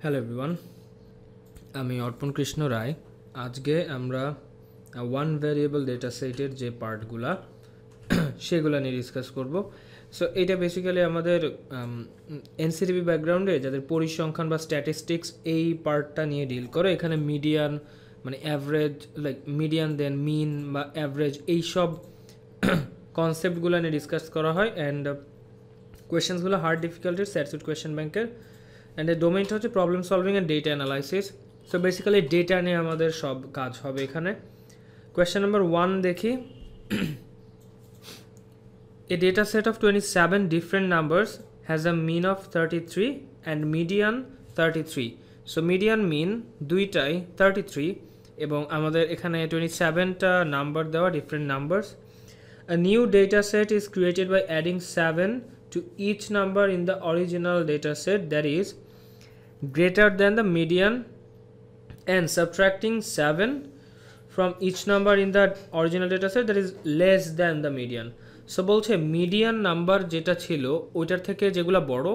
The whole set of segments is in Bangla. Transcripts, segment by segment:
হ্যালো এভরিওয়ান, আমি অর্পণ কৃষ্ণ রায়। আজকে আমরা ওয়ান ভ্যারিয়েবল ডেটা সেটের যে পার্টগুলা সেগুলো নিয়ে ডিসকাস করব। সো এটা বেসিক্যালি আমাদের এনসিটিভি ব্যাকগ্রাউন্ডে যাদের পরিসংখ্যান বা স্ট্যাটিস্টিক্স এই পার্টটা নিয়ে ডিল করে। এখানে মিডিয়ান মানে অ্যাভারেজ, লাইক মিডিয়ান দেন মিন বা অ্যাভারেজ, এইসব কনসেপ্টগুলো নিয়ে ডিসকাস করা হয়। অ্যান্ড কোয়েশ্চেন্সগুলো হার্ড ডিফিকাল্টির স্যাটসুট কোয়েশ্চেন ব্যাংকের। অ্যান্ড এর ডোমেইনটা হচ্ছে problem solving and data analysis. So basically data নিয়ে আমাদের সব কাজ হবে এখানে। কোয়েশ্চেন নাম্বার 1 দেখি। A data set of 27 different numbers has a mean of 33 and median 33. So median mean দুইটাই 33 এবং আমাদের এখানে 27টা নাম্বার দেওয়া, different numbers. A new data set is created by adding 7 to each number in the original data set that is greater than the median and subtracting 7 from each number in the original data set that is less than the median. So বলছে মিডিয়ান নাম্বার যেটা ছিল ওইটার থেকে যেগুলো বড়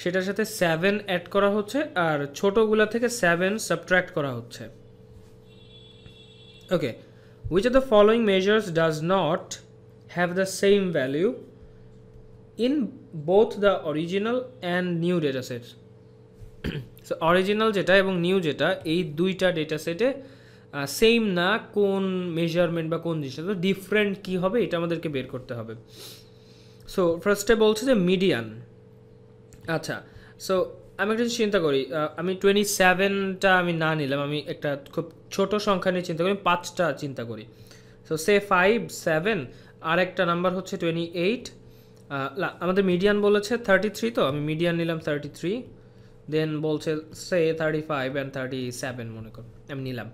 সেটার সাথে 7 অ্যাড করা হচ্ছে আর ছোটগুলা থেকে 7 সাবট্রাক্ট করা হচ্ছে। ওকে, which of the following measures does not have the same value in both the original and new data sets? So original যেটা এবং নিউ যেটা, এই দুইটা ডেটা সেটে সেম না, কোন মেজারমেন্ট বা কোন জিনিসটা তো ডিফারেন্ট কী হবে এটা আমাদেরকে বের করতে হবে। সো ফার্স্টে বলছে যে মিডিয়ান। আচ্ছা, সো আমি একটা চিন্তা করি, আমি 27টা আমি না নিলাম, আমি একটা খুব ছোট সংখ্যা নিয়ে চিন্তা করি, 5টা চিন্তা করি। সো সে 5, 7 আর একটা নাম্বার হচ্ছে 28। আমাদের মিডিয়ান বলেছে 33, তো আমি মিডিয়ান নিলাম 33। দেন বলছে সে 35 অ্যান্ড 37 মনে করো আমি নিলাম।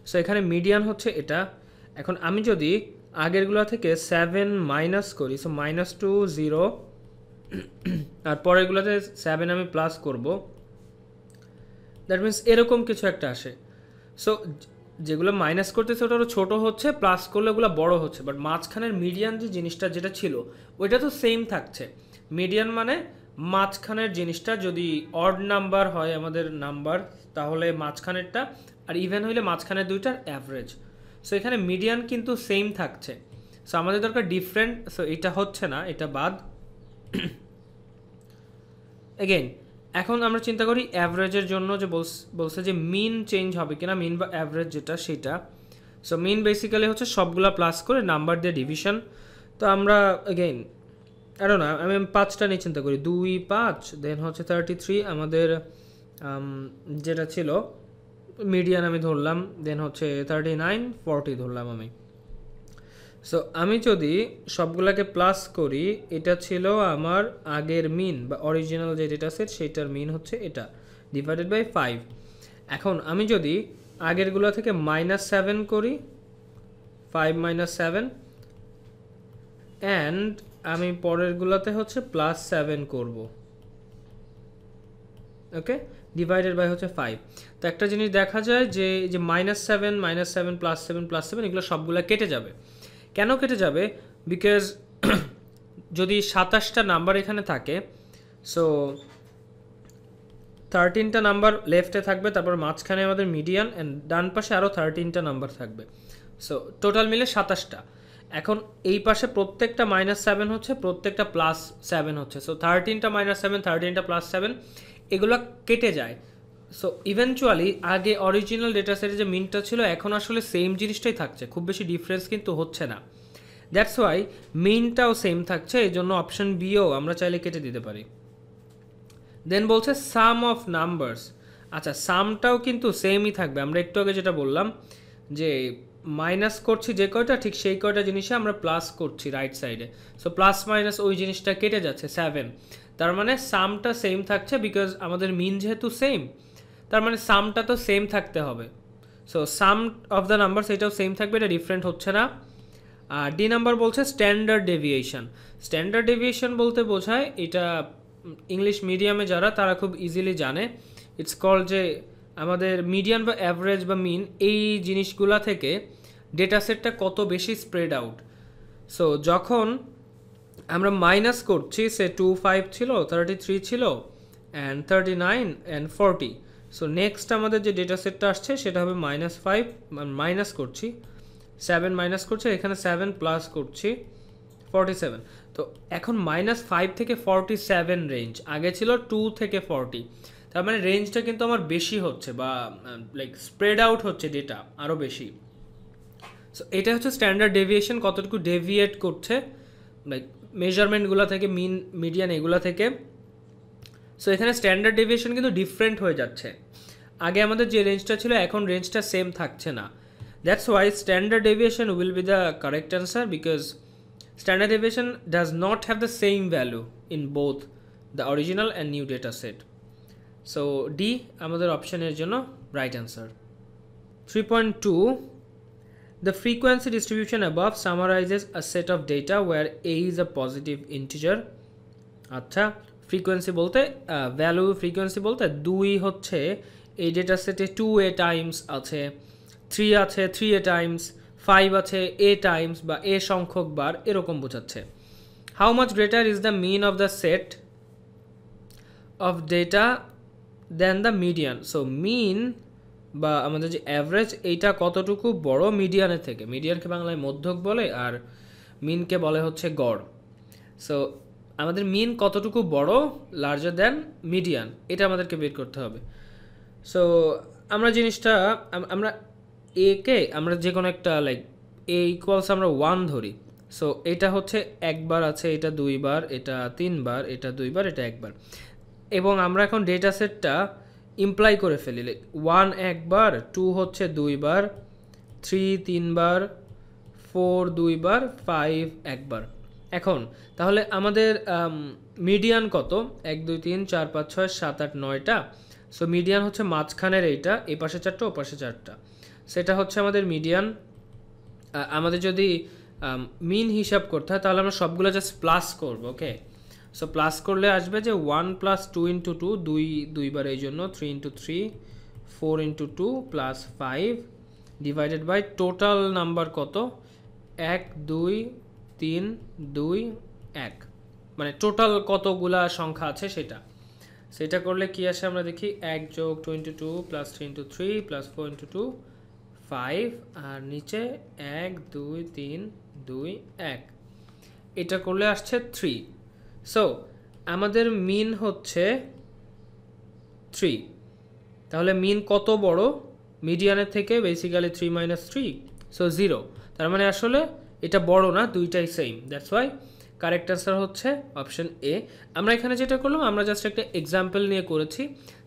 সো এখানে মিডিয়ান হচ্ছে এটা। এখন আমি যদি আগেরগুলো থেকে 7 মাইনাস করি, সো -2 0 আর পরেরগুলোতে 7 আমি প্লাস করব, দ্যাট মিনস এরকম কিছু একটা আসে। সো যেগুলো মাইনাস করতেছে ওটা আরও ছোটো হচ্ছে, প্লাস করলে ওগুলো বড় হচ্ছে, বাট মাঝখানের মিডিয়ান যে জিনিসটা যেটা ছিল ওইটা তো সেম থাকছে। মিডিয়ান মানে মাঝখানের জিনিসটা, যদি অড নাম্বার হয় আমাদের নাম্বার তাহলে মাঝখানেরটা, আর ইভেন হইলে মাঝখানের দুইটার অ্যাভারেজ। সো এখানে মিডিয়ান কিন্তু সেম থাকছে। সো আমাদের দরকার ডিফারেন্ট, সো এটা হচ্ছে না, এটা বাদ। এগেইন এখন আমরা চিন্তা করি অ্যাভারেজের জন্য, যে বলছে যে মিন চেঞ্জ হবে কিনা, মিন বা অ্যাভারেজ যেটা সেটা। সো মিন বেসিক্যালি হচ্ছে সবগুলা প্লাস করে নাম্বার দিয়ে ডিভিশন। তো আমরা এগেইন আরও না, আমি 5টা নিয়ে চিন্তা করি, 2, 5, দেন হচ্ছে 33 আমাদের যেটা ছিল মিডিয়ান আমি ধরলাম, দেন হচ্ছে 39, 40 ধরলাম আমি। সো আমি যদি সবগুলাকে প্লাস করি, এটা ছিল আমার আগের মিন বা অরিজিনাল যে ডেটা সেট সেটার মিন হচ্ছে এটা, ডিভাইডেড বাই 5। এখন আমি যদি আগেরগুলো থেকে -7 করি, 5 - 7, অ্যান্ড আমি পরেরগুলোতে হচ্ছে +7 করব, ওকে, ডিভাইডেড বাই হচ্ছে 5। তো একটা জিনিস দেখা যায় যে -7 -7 +7 +7 এগুলো সবগুলো কেটে যাবে। কেন কেটে যাবে? বিকজ যদি 27টা নাম্বার এখানে থাকে, সো 13টা নাম্বার লেফটে থাকবে, তারপর মাঝখানে আমাদের মিডিয়ান, অ্যান্ড ডান পাশে আরও 13টা নাম্বার থাকবে। সো টোটাল মিলে 27টা। এখন এই পাশে প্রত্যেকটা -7 হচ্ছে, প্রত্যেকটা +7 হচ্ছে। সো 13টা -7, 13টা +7 এগুলো কেটে যায়। সো ইভেনচুয়ালি আগে অরিজিনাল ডেটা সেটে যে মিনটা ছিল এখন আসলে সেম জিনিসটাই থাকছে, খুব বেশি ডিফারেন্স কিন্তু হচ্ছে না। দ্যাটস ওয়াই মিনটাও সেম থাকছে, এই জন্য অপশন বিও আমরা চাইলে কেটে দিতে পারি। দেন বলছে সাম অফ নাম্বারস। আচ্ছা, সামটাও কিন্তু সেমই থাকবে। আমরা একটু আগে যেটা বললাম যে মাইনাস করছি যে কয়টা, ঠিক সেই কয়টা জিনিসে আমরা প্লাস করছি রাইট সাইডে। সো প্লাস মাইনাস ওই জিনিসটা কেটে যাচ্ছে 7। তার মানে সামটা সেম থাকছে, বিকজ আমাদের মিন যেহেতু সেম, তার মানে সামটা তো সেম থাকতে হবে। So some of the numbers এটাও সেম থাকবে, এটা ডিফারেন্ট হচ্ছে না। আর ডি নাম্বার বলছে স্ট্যান্ডার্ড ডেভিয়েশন। স্ট্যান্ডার্ড ডেভিয়েশন বলতে বোঝায়, এটা ইংলিশ মিডিয়ামে যারা তারা খুব ইজিলি জানে, ইটস কল যে আমাদের মিডিয়ান বা অ্যাভারেজ বা মিন, এই জিনিসগুলা থেকে ডেটা সেটটা কত বেশি স্প্রেড আউট। সো যখন আমরা মাইনাস করছি, সে 2, 5 ছিল, 33 ছিল, অ্যান্ড 39 অ্যান্ড 40। সো নেক্সট আমাদের যে ডেটা সেটটা আসছে সেটা হবে -5, মাইনাস করছি 7 মাইনাস করছে, এখানে 7 প্লাস করছি 47। তো এখন -5 থেকে 47 রেঞ্জ, আগে ছিল 2 থেকে 40, তার মানে রেঞ্জটা কিন্তু আমার বেশি হচ্ছে বা লাইক স্প্রেড আউট হচ্ছে ডেটা আরও বেশি। সো এটা হচ্ছে স্ট্যান্ডার্ড ডেভিয়েশন, কতটুকু ডেভিয়েট করছে লাইক মেজারমেন্টগুলো থেকে, মিন মিডিয়ান এগুলো থেকে। সো এখানে স্ট্যান্ডার্ড ডেভিয়েশন কিন্তু ডিফারেন্ট হয়ে যাচ্ছে, আগে আমাদের যে রেঞ্জটা ছিল এখন রেঞ্জটা সেম থাকছে না। That's why standard deviation will be the correct answer, because standard deviation does not have the same value in both the original and new data set. So D আমাদের অপশনের জন্য right answer. 3.2 the frequency distribution above summarizes a set of data where a is a positive integer. আচ্ছা, frequency বলতে value frequency বলতে 2 হচ্ছে এই ডেটা সেটে 2a টাইমস আছে, 3 আছে 3a টাইমস, 5 আছে a টাইমস বা a সংখ্যক বার, এরকম বোঝাচ্ছে। How much greater is the mean of the set of data than the median. So mean বা আমাদের যে অ্যাভারেজ, এইটা কতটুকু বড় মিডিয়ানের থেকে। মিডিয়ানকে বাংলায় মধ্যক বলে আর মিনকে বলে হচ্ছে গড়। সো আমাদের মিন কতটুকু বড়, লার্জার দ্যান মিডিয়ান, এটা আমাদেরকে বের করতে হবে। সো আমরা জিনিসটা আমরা একে আমরা যে কোনো একটা লাইক এ ইকুয়ালস আমরা 1 ধরি। সো এটা হচ্ছে একবার আছে, এটা 2 বার, এটা 3 বার, এটা 2 বার, এটা একবার, এবং আমরা এখন ডেটা সেটটা ইমপ্লাই করে ফেলি লাইক 1 একবার, 2 হচ্ছে 2 বার, 3 3 বার, 4 2 বার, 5 একবার। এখন তাহলে আমাদের মিডিয়ান কত? 1 2 3 4 5 6 7 8 9টা। সো মিডিয়ান হচ্ছে মাঝখানের এইটা, এই পাশে 4টা ও পাশে 4টা, সেটা হচ্ছে আমাদের মিডিয়ান। আমাদের যদি মিন হিসাব করতে হয় তাহলে আমরা সবগুলো জাস্ট প্লাস করব। ওকে, সো প্লাস করলে আসবে যে 1 + 2 × 2, 2 বার, এই জন্য 3 × 3, 4 × 2 + 5 ডিভাইডেড বাই টোটাল নাম্বার কত? 1 2 3 2 1, মানে টোটাল কতগুলা সংখ্যা আছে সেটা করলে কি আসে আমরা দেখি। 1 + 22 + 3 × 3 + 4 × 2 5, আর নিচে 1 2 3 2 1, এটা করলে আসছে 3। সো আমাদের মিন হচ্ছে 3, তাহলে মিন কত বড় মিডিয়ানের থেকে? Basically 3 - 3, so 0। তার মানে আসলে এটা বড় না, দুইটাই same. That's why correct answer হচ্ছে অপশন এ। আমরা এখানে যেটা করলাম, আমরা জাস্ট একটা এক্সাম্পল নিয়ে করেছি।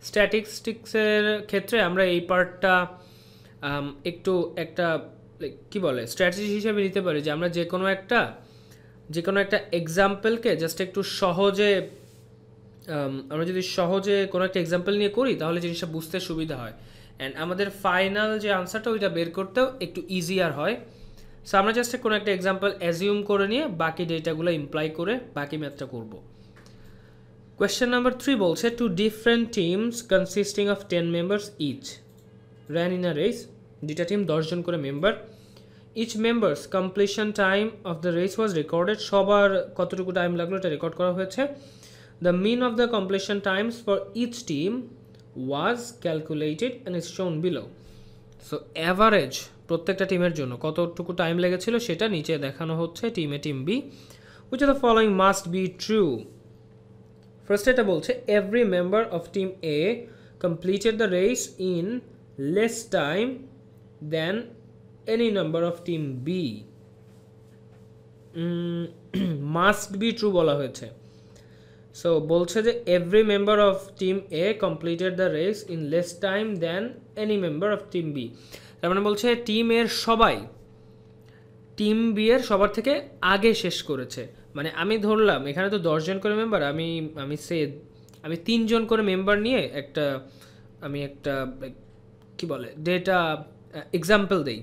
স্ট্যাটিস্টিক্সের ক্ষেত্রে আমরা এই পার্টটা একটু একটা কি বলে স্ট্র্যাটেজি হিসেবে নিতে পারি, যে আমরা যে কোনো একটা এক্সাম্পলকে জাস্ট একটু সহজে, আমরা যদি সহজে কোনো একটা এক্সাম্পল নিয়ে করি তাহলে জিনিসটা বুঝতে সুবিধা হয়, অ্যান্ড আমাদের ফাইনাল যে আনসারটা ওইটা বের করতেও একটু ইজিয়ার হয়। সো আমরা জাস্ট কোনো একটা এক্সাম্পল অ্যাজিউম করে নিয়ে বাকি ডেটাগুলো ইমপ্লাই করে বাকি ম্যাথটা করব। কোয়েশ্চেন নাম্বার 3 বলছে, 2 different teams consisting of 10 members each ran in a race. দুইটা টিম 10 জন করে member. each members completion time of the race was recorded. সবার কতটুকু টাইম লাগলো এটা রেকর্ড করা হয়েছে। the mean of the completion times for each team was calculated and is shown below. so average প্রত্যেকটা টিমের জন্য কতটুকু টাইম লেগেছিল সেটা নিচে দেখানো হচ্ছে। Team A, team B, which of the following must be true? First এটা বলছে, every member of team A completed the race in less time than any number of team B. must be true বলা হয়েছে। সো বলছে যে every member of team A completed the race in less time than any member of team B. তার মানে বলছে টিম এর সবাই টিম বি এর সবার থেকে আগে শেষ করেছে। মানে আমি ধরলাম এখানে তো 10 জন করে মেম্বার, আমি 3 জন করে মেম্বার নিয়ে একটা কি বলে ডেটা এক্সাম্পল দেই।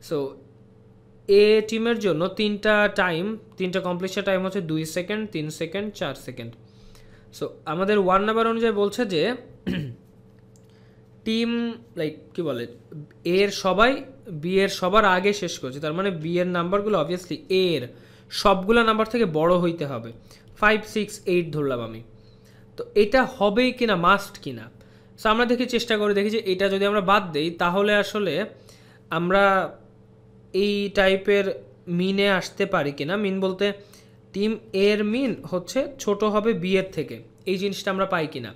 সো এ টিমের জন্য তিনটা কমপ্লিশন টাইম হচ্ছে 2 সেকেন্ড, 3 সেকেন্ড, 4 সেকেন্ড। সো আমাদের 1 নাম্বার অনুযায়ী বলছে যে টিম কি বলে এর সবাই বি এর সবার আগে শেষ করছে, তার মানে বি এর নাম্বারগুলো অবভিয়াসলি এর সবগুলো নাম্বার থেকে বড় হইতে হবে। 5 6 8 ধরলাম আমি। তো এটা হবেই কিনা, মাস্ট কিনা। সো আমরা চেষ্টা করে দেখি যে এটা যদি আমরা বাদ দেই তাহলে আসলে আমরা এই টাইপের মিনে আসতে পারি কিনা। মিন বলতে টিম এর মিন হচ্ছে ছোট হবে বি এর থেকে, এই জিনিসটা আমরা পাই কিনা।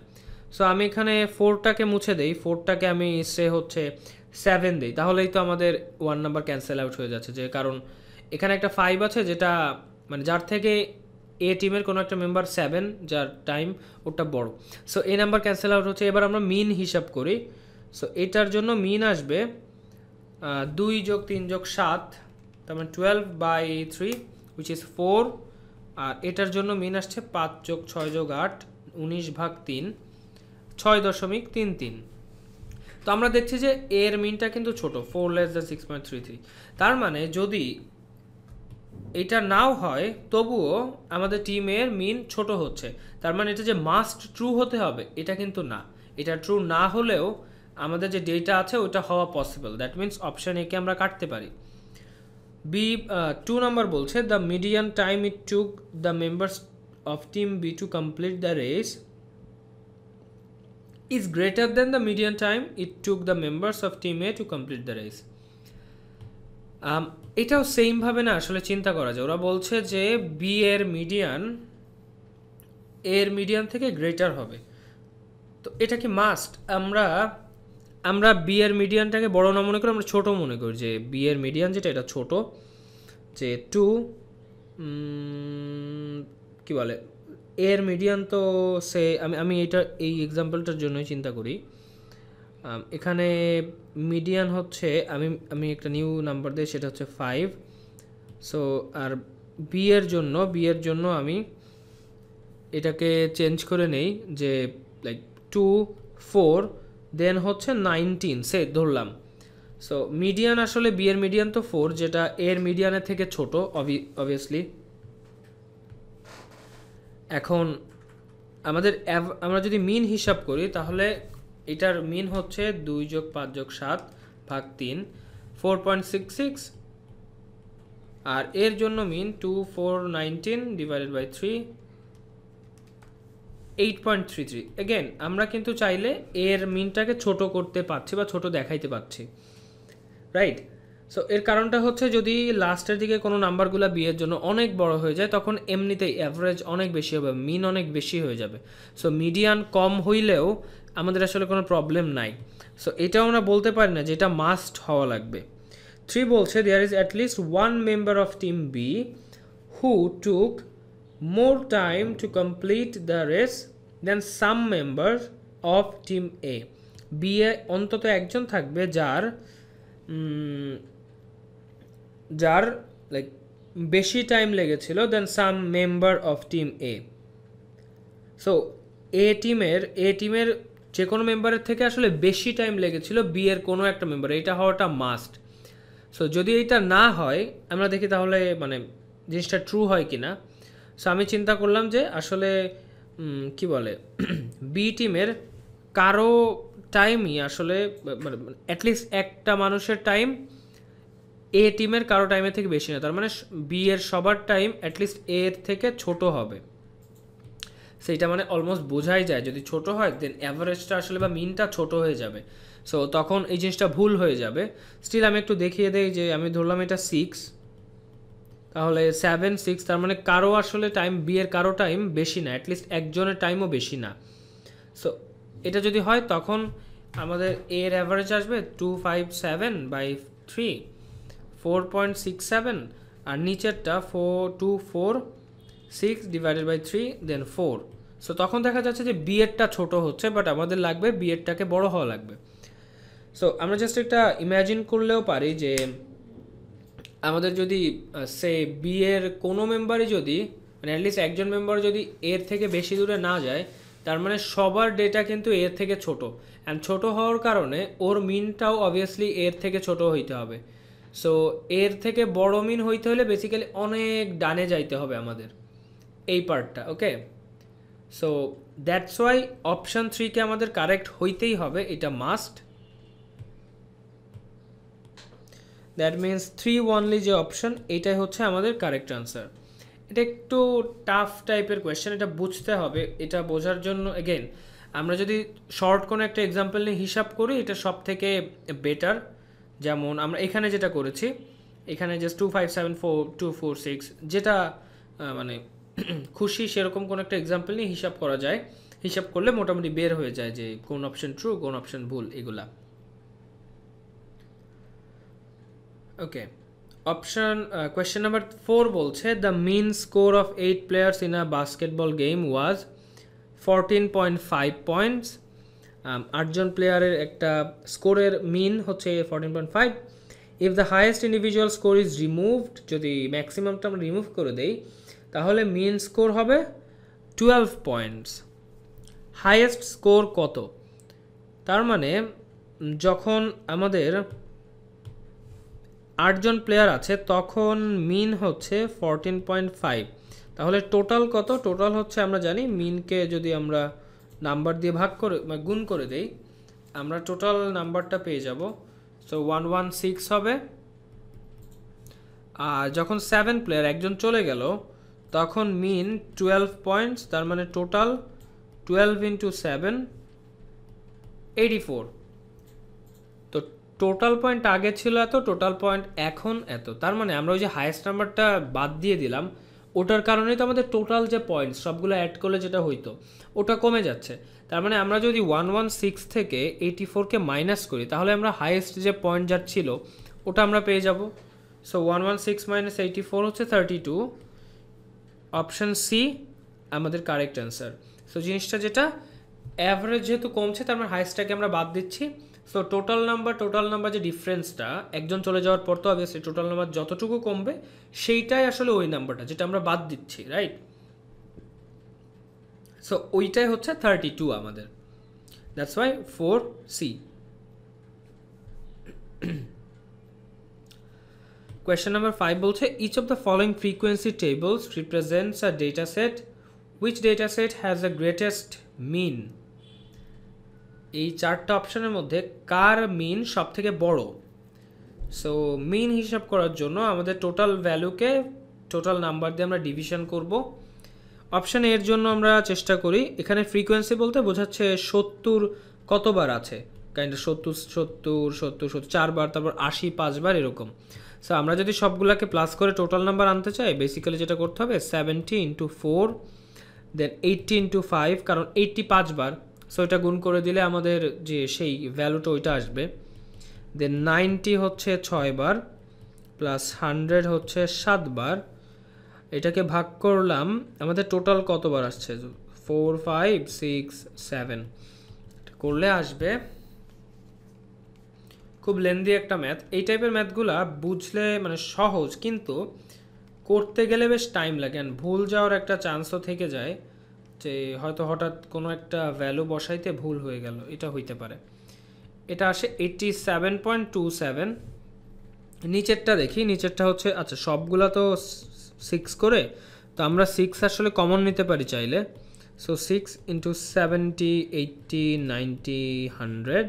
সো আমি এখানে 4টাকে মুছে দেই, 4টাকে আমি সে হচ্ছে 7 দিই, তাহলেই তো আমাদের 1 নাম্বার ক্যান্সেল আউট হয়ে যাচ্ছে, যে কারণ এখানে একটা 5 আছে যেটা মানে যার থেকে এ টিমের কোনো একটা মেম্বার 7 যার টাইম ওটা বড়। সো এ নাম্বার ক্যান্সেল আউট হচ্ছে। এবার আমরা মিন হিসাব করি। সো এটার জন্য মিন আসবে 2 + 3 + 7, তার মানে 12/3 which is 4। আর এটার জন্য মিন আসছে 5 + 6 + 8 19/3 6.33। তো আমরা দেখছি যে এর মিনটা কিন্তু ছোট, 4 less than 6.33। তার মানে যদি এটা নাও হয় তবুও আমাদের টিমের মিন ছোট হচ্ছে, তার মানে এটা যে মাস্ট ট্রু হতে হবে এটা কিন্তু না। এটা ট্রু না হলেও আমাদের যে ডেটা আছে ওটা হওয়া possible, that means option A কে আমরা কাটতে পারি। বি 2 নাম্বার বলছে the median time it took the members of team B to complete the race is greater than the median time it took the members of team A to complete the race. এটাও সেম ভাবে না আসলে চিন্তা করা যায়। ওরা বলছে যে বি এর মিডিয়ান থেকে গ্রেটার হবে, তো এটা কি মাস্ট? আমরা বি এর মিডিয়ানটাকে বড় না মনে করি, আমরা ছোট মনে করি যে বি এর মিডিয়ান যেটা এটা ছোট, যে 2 কি বলে এর মিডিয়ান। তো সে আমি এই এক্সাম্পলটার জন্যই চিন্তা করি। এখানে মিডিয়ান হচ্ছে আমি একটা নিউ নাম্বার দিই, সেটা হচ্ছে 5। সো আর বি এর জন্য আমি এটাকে চেঞ্জ করে নেই যে লাইক 2 4 দেন হচ্ছে 19 সে ধরলাম। সো মিডিয়ান আসলে বি এর মিডিয়ান তো 4, যেটা এর মিডিয়ানের থেকে ছোট অবভিয়াসলি। এখন আমরা যদি মিন হিসাব করি তাহলে এটার মিন হচ্ছে 2 + 5 + 7/3 4.66, আর এর জন্য মিন 2 4 19 / 3 8.33। এগেন আমরা কিন্তু চাইলে এর মিনটাকে ছোট করতে পারছি বা ছোট দেখাইতে পারছি, রাইট? সো এর কারণটা হচ্ছে যদি লাস্টের দিকে কোনো নাম্বারগুলো বি এর জন্য অনেক বড় হয়ে যায় তখন এমনিতেই অ্যাভারেজ অনেক বেশি হবে, মিন অনেক বেশি হয়ে যাবে। সো মিডিয়ান কম হইলেও আমাদের আসলে কোনো প্রবলেম নাই। সো এটাও আমরা বলতে পারি না যে এটা মাস্ট হওয়া লাগবে। 3 বলছে there is at least 1 member of team B who took more time to complete the race than some member of team A. B এ অন্তত একজন থাকবে যার লাইক বেশি টাইম লেগেছিল than some member of team A. So A টিমের যে কোনো মেম্বারের থেকে আসলে বেশি টাইম লেগেছিল বি এর কোনো একটা মেম্বার, এটা হওয়াটা মাস্ট। সো যদি এটা না হয় আমরা দেখি তাহলে মানে জিনিসটা ট্রু হয় কি না। সো আমি চিন্তা করলাম যে আসলে কি বলে বি টিমের কারো টাইমই আসলে মানে অ্যাটলিস্ট একটা মানুষের টাইম এ টিমের কারো টাইমের থেকে বেশি না, তার মানে বি এর সবার টাইম অ্যাটলিস্ট এর থেকে ছোট হবে। সেইটা মানে অলমোস্ট বোঝাই যায় যদি ছোট হয় দেন অ্যাভারেজটা আসলে বা মিনটা ছোট হয়ে যাবে। সো তখন এই জিনিসটা ভুল হয়ে যাবে। স্টিল আমি একটু দেখিয়ে দেই যে আমি ধরলাম এটা 6, তাহলে 7 6, তার মানে কারো আসলে টাইম বি এর কারো টাইম বেশি না, অ্যাটলিস্ট একজনের টাইমও বেশি না। সো এটা যদি হয় তখন আমাদের এর অ্যাভারেজ আসবে 257/3 4.67, আর নিচেরটা 4246 / 3 দেন 4। সো তখন দেখা যাচ্ছে যে বি এরটা ছোট হচ্ছে, বাট আমাদের লাগবে বি এরটাকে বড় হওয়া লাগবে। সো আমরা জাস্ট একটা ইমাজিন করলেও পারি যে আমাদের যদি সে বি এর কোনো মেম্বারই যদি মানে অ্যাটলিস্ট একজন মেম্বার যদি এর থেকে বেশি দূরে না যায়, তার মানে সবার ডেটা কিন্তু এর থেকে ছোট, অ্যান্ড ছোট হওয়ার কারণে ওর মিনটাও অবভিয়াসলি এর থেকে ছোট হইতে হবে। সো এর থেকে বড় মিন হইতে হলে বেসিক্যালি অনেক ডানে যাইতে হবে আমাদের এই পার্টটা। ওকে, সো দ্যাটস ওয়াই অপশান 3কে আমাদের কারেক্ট হইতেই হবে, এটা মাস্ট। দ্যাট মিনস 3 অনলি যে অপশান এটাই হচ্ছে আমাদের কারেক্ট আনসার। এটা একটু টাফ টাইপের কোয়েশ্চেন, এটা বুঝতে হবে। এটা বোঝার জন্য এগেইন আমরা যদি শর্ট কোনো একটা এক্সাম্পল নিয়ে হিসাব করি, এটা সব থেকে বেটার। যেমন আমরা এখানে যেটা করেছি, এখানে জাস্ট 2574246 যেটা মানে খুশি সেরকম কোনো একটা এক্সাম্পল নিয়ে হিসাব করা যায়। হিসাব করলে মোটামুটি বের হয়ে যায় যে কোন অপশন ট্রু কোন অপশন ভুল এগুলা। ওকে, অপশন কোয়েশ্চেন নাম্বার 4 বলছে the mean score of 8 players in a basketball game was 14.5 points. 8জন প্লেয়ারের একটা স্কোরের মিন হচ্ছে 14.5। If the highest individual score is removed, যদি ম্যাক্সিমামটা আমরা রিমুভ করে দেই তাহলে মিন স্কোর হবে 12 পয়েন্টস। হাইয়েস্ট স্কোর কত? তার মানে যখন আমাদের 8জন প্লেয়ার আছে তখন মিন হচ্ছে 14.5, তাহলে টোটাল কত? টোটাল হচ্ছে আমরা জানি মিনকে যদি আমরা নাম্বার দিয়ে ভাগ করে গুণ করে দেই আমরা টোটাল নাম্বারটা পেয়ে যাব। সো 116 হবে। আর যখন 7 প্লেয়ার একজন চলে গেল তখন মিন 12 পয়েন্টস, তার মানে টোটাল 12 ইন্টু 7 84। তো টোটাল পয়েন্ট আগে ছিল এত, টোটাল পয়েন্ট এখন এত, তার মানে আমরা ওই যে হাইয়েস্ট নাম্বারটা বাদ দিয়ে দিলাম ওটার কারণেই তো আমাদের টোটাল যে পয়েন্টস সবগুলো অ্যাড করলে যেটা হইতো ওটা কমে যাচ্ছে। তার মানে আমরা যদি 116 থেকে 84কে মাইনাস করি তাহলে আমরা হাইয়েস্ট যে পয়েন্ট যার ছিল ওটা আমরা পেয়ে যাব। সো 116 মাইনাস 84 হচ্ছে 32। অপশন সি আমাদের কারেক্ট অ্যান্সার। সো জিনিসটা যেটা অ্যাভারেজ যেহেতু কমছে তার মানে হাইয়েস্টটাকে আমরা বাদ দিচ্ছি। সো টোটাল নাম্বার যে ডিফারেন্সটা একজন চলে যাওয়ার পর তো অবভিয়াসলি টোটাল নাম্বার যতটুকু কমবে সেইটাই আসলে ওই নাম্বারটা যেটা আমরা বাদ দিচ্ছি, রাইট? সো ওইটাই হচ্ছে 32 আমাদের। That's why 4C। Question number 5 বলছে each of the following frequency tables represents a dataset. Which dataset has the greatest mean? এই চারটা অপশনের মধ্যে কার মিন সব থেকে বড়? সো মিন হিসাব করার জন্য আমাদের টোটাল ভ্যালুকে টোটাল নাম্বার দিয়ে আমরা ডিভিশন করব। অপশন এর জন্য আমরা চেষ্টা করি, এখানে ফ্রিকোয়েন্সি বলতে বোঝাচ্ছে 70 কতবার আছে, কাইন্ড 70 4বার, তারপর 80 5বার এরকম। সো আমরা যদি সবগুলোকে প্লাস করে টোটাল নাম্বার আনতে চাই বেসিক্যালি যেটা করতে হবে 70 ইন্টু 4 দেন 80 ইন্টু 5, কারণ 80 5বার। সো এটা গুণ করে দিলে আমাদের যে সেই ভ্যালুটা ওইটা আসবে। দেন 90 হচ্ছে 6বার প্লাস 100 হচ্ছে 7বার। এটাকে ভাগ করলাম আমাদের টোটাল কতবার আসছে 4 5 6 7 করলে আসবে। খুব লেন্দি একটা ম্যাথ। এই টাইপের ম্যাথগুলা বুঝলে মানে সহজ, কিন্তু করতে গেলে বেশ টাইম লাগে অ্যান্ড ভুল যাওয়ার একটা চান্সও থেকে যায় যে হয়তো হঠাৎ কোনো একটা ভ্যালু বসাইতে ভুল হয়ে গেল, এটা হইতে পারে। এটা আসে 87.27। নিচেরটা দেখি, নিচেরটা হচ্ছে আচ্ছা সবগুলা তো 6 করে, তো আমরা 6 আসলে কমন নিতে পারি চাইলে। সো 6 ইন্টু 70 80 90 100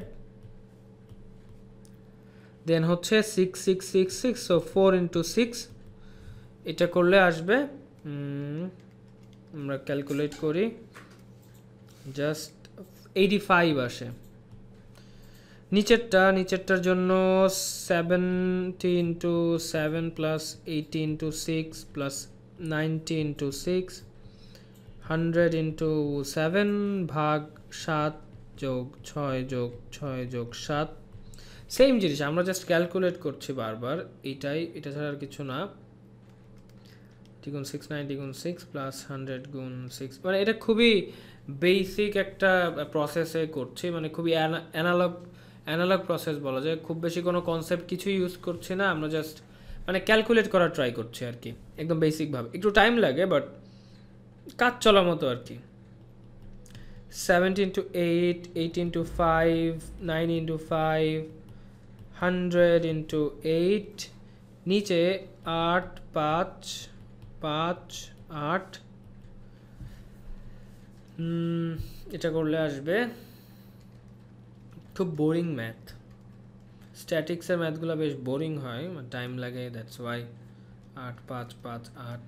দেন হচ্ছে 6666। সো 4 ইন্টু 6 এটা করলে আসবে আমরা ক্যালকুলেট করি জাস্ট 85 আসে। নিচেরটার জন্য 70 into 7 plus 80 into 6 plus 90 into 6 100 into 7 ভাগ 7 যোগ 6 যোগ 6 যোগ 7। সেম জিনিস আমরা জাস্ট ক্যালকুলেট করছি বারবার, এটা ছাড়া আর কিছু না। গুণ 6 90 গুণ 6 প্লাস 100 গুণ 6, মানে এটা খুবই বেসিক একটা প্রসেসে করছি, মানে খুবই অ্যানালগ প্রসেস বলা যায়। খুব বেশি কোনো কনসেপ্ট কিছু ইউজ করছি না, আমরা জাস্ট মানে ক্যালকুলেট করার ট্রাই করছি আর কি, একদম বেসিকভাবে। একটু টাইম লাগে বাট কাজ চলার মতো আর কি। 70 ইন্টু 8 8 ইন্টু 5 9 ইন্টু 5 100 ইন্টু 8 নিচে 8 5 5 8 এটা করলে আসবে। খুব বোরিং ম্যাথ, স্ট্যাটিক্সের ম্যাথগুলো বেশ বোরিং হয়, টাইম লাগে, দ্যাটস ওয়াই। 8 5 5 8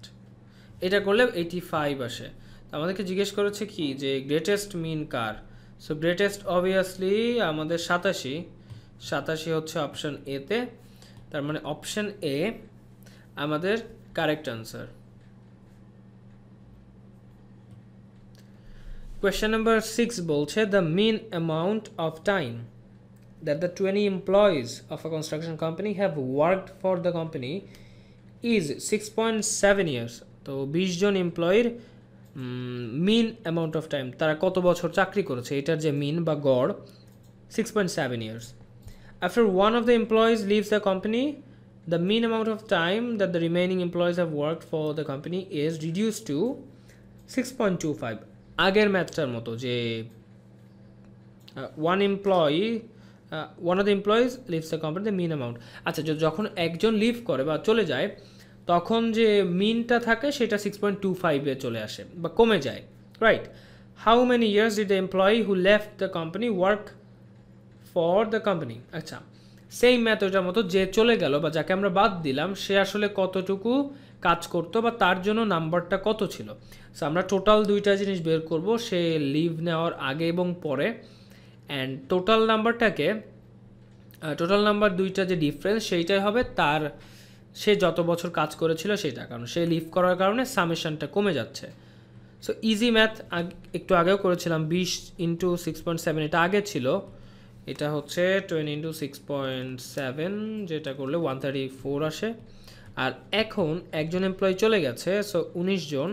এটা করলে 85 আসে। তো আমাদেরকে জিজ্ঞেস করেছে কি যে গ্রেটেস্ট মিন কার। সো গ্রেটেস্ট অবভিয়াসলি আমাদের 87 হচ্ছে অপশন এতে, তার মানে অপশন এ আমাদের কারেক্ট আনসার। Question number 6 বলছে the mean amount of time that the 20 employees of a construction company have worked for the company is 6.7 years. তো 20 জন এমপ্লয়ির মিন অ্যামাউন্ট অফ টাইম, তারা কত বছর চাকরি করেছে, এটার যে মিন বা গড় 6.7 years. After one of the employees leaves the company, the mean amount of time that the remaining employees have worked for the company is reduced to 6.25. আগের ম্যাথটার মতো যে one of the employees leaves the company, the mean amount. আচ্ছা, যখন একজন লিভ করে বা চলে যায় তখন যে মিনটা থাকে সেটা 6.25 চলে আসে বা কমে যায়, right? How many years did the employee who left the company work for the company? আচ্ছা, সেই ম্যাথডটার মতো যে চলে গেল বা যাকে আমরা বাদ দিলাম সে আসলে কতটুকু কাজ করতো বা তার জন্য নাম্বারটা কত ছিল। সো আমরা টোটাল দুইটা জিনিস বের করব, সে লিভ নেওয়ার আগে এবং পরে, অ্যান্ড টোটাল নাম্বার দুইটা যে ডিফারেন্স সেইটাই হবে তার সে যত বছর কাজ করেছিল সেটা, কারণ সে লিভ করার কারণে সামেশনটা কমে যাচ্ছে। সো ইজি ম্যাথ একটু আগেও করেছিলাম, 20 ইন্টু 6.7 এটা আগে ছিল, এটা হচ্ছে 20 ইন্টু 6.7 যেটা করলে 134 আসে। আর এখন একজন এমপ্লয়ি চলে গেছে, সো 19 জন,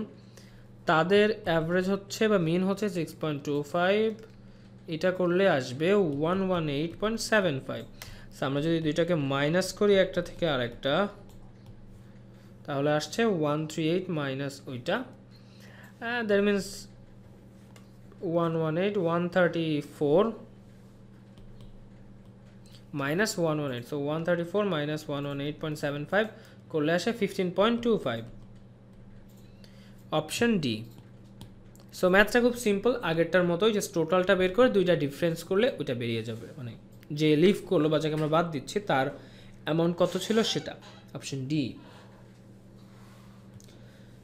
তাদের অ্যাভারেজ হচ্ছে বা মিন হচ্ছে 6.25, এটা করলে আসবে 118.75। সো আমরা যদি দুইটাকে মাইনাস করি একটা থেকে আরেকটা, তাহলে আসছে 138 মাইনাস ওইটা, that means 134 minus 118, so 134 minus 118.75 করলে আসে 15.25, অপশন ডি। সো ম্যাথটা খুব সিম্পল, আগেরটার মতোই, জাস্ট টোটালটা বের করে দুইটা ডিফারেন্স করলে ওইটা বেরিয়ে যাবে, মানে যে লিভ করলো বা যাকে আমরা বাদ দিচ্ছি তার অ্যামাউন্ট কত ছিল সেটা, অপশন ডি।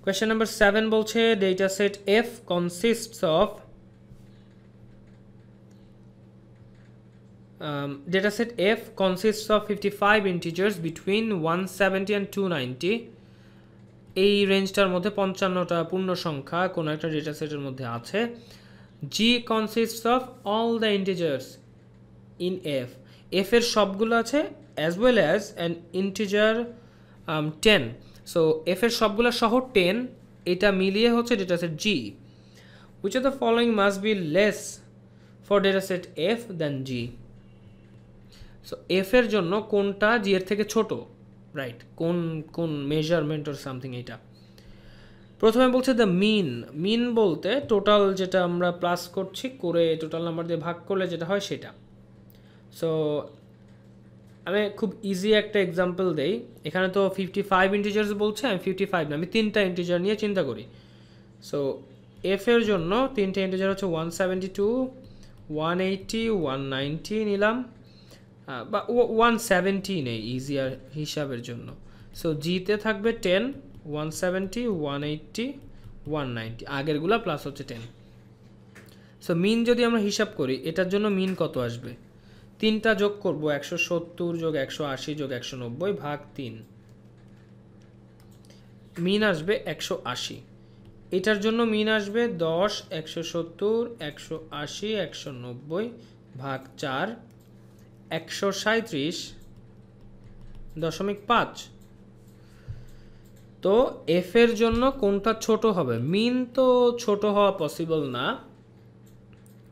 কোয়েশ্চেন নাম্বার 7 বলছে data set F consists of dataset F consists of 55 integers between 170 and 290. এই রেঞ্জটার মধ্যে 55টা পূর্ণ সংখ্যা কোন একটা ডেটা সেটের মধ্যে আছে। G consists of all the integers in F. F এর সবগুলো আছে as well as an integer 10. So F এর সবগুলো সহ 10, এটা মিলিয়ে হচ্ছে dataset G. Which of the following must be less for dataset F than G? So F এর জন্য কোনটা জি এর থেকে ছোট, রাইট? কোন মেজারমেন্ট অর সামথিং, এটা প্রথমে বলছে দ্য মিন বলতে টোটাল যেটা আমরা প্লাস করছি করে টোটাল নাম্বার দিয়ে ভাগ করলে যেটা হয় সেটা। সো আমি খুব ইজি একটা এক্সাম্পল দেই, এখানে তো 55 ইন্টিজার্স বলছে, আমি 55 না, আমি 3টা ইন্টিজার নিয়ে চিন্তা করি। সো এফ এর জন্য 3টা ইন্টিজার হচ্ছে 172, 180, 190 নিলাম, বা 170 নেই ইজিয়ার হিসাবের জন্য। সো জিতে থাকবে 10, 170, 180, 190, আগেরগুলা প্লাস হচ্ছে 10। সো মিন যদি আমরা হিসাব করি এটার জন্য মিন কত আসবে, 3টা যোগ করব, 170 যোগ 180 যোগ 190 ভাগ 3, মিন আসবে 180। এটার জন্য মিন আসবে 10, 170, 180, 190 ভাগ 4, 137.5। তো এফ এর জন্য কোনটা ছোট হবে? মিন তো ছোট হওয়া পসিবল না,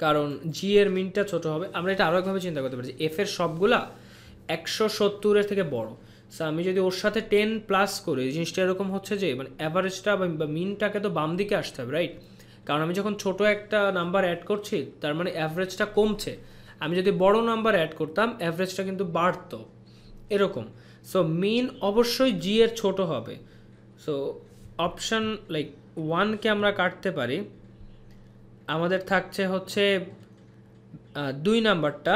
কারণ জি এর মিনটা ছোট হবে। আমরা এটা আরো একভাবে চিন্তা করতে পারি, এফ এর সবগুলা 170 এর থেকে বড়। সো আমি যদি ওর সাথে 10 প্লাস করি, জিনিসটা এরকম হচ্ছে যে মানে অ্যাভারেজটা বা মিনটাকে তো বাম দিকে আসতে হবে, রাইট? কারণ আমি যখন ছোট একটা নাম্বার অ্যাড করছি তার মানে অ্যাভারেজটা কমছে, আমি যদি বড় নাম্বার অ্যাড করতাম অ্যাভারেজটা কিন্তু বাড়তো, এরকম। সো মিন অবশ্যই জি এর ছোট হবে। সো অপশন লাইক 1কে আমরা কাটতে পারি, আমাদের থাকছে হচ্ছে 2 নাম্বারটা।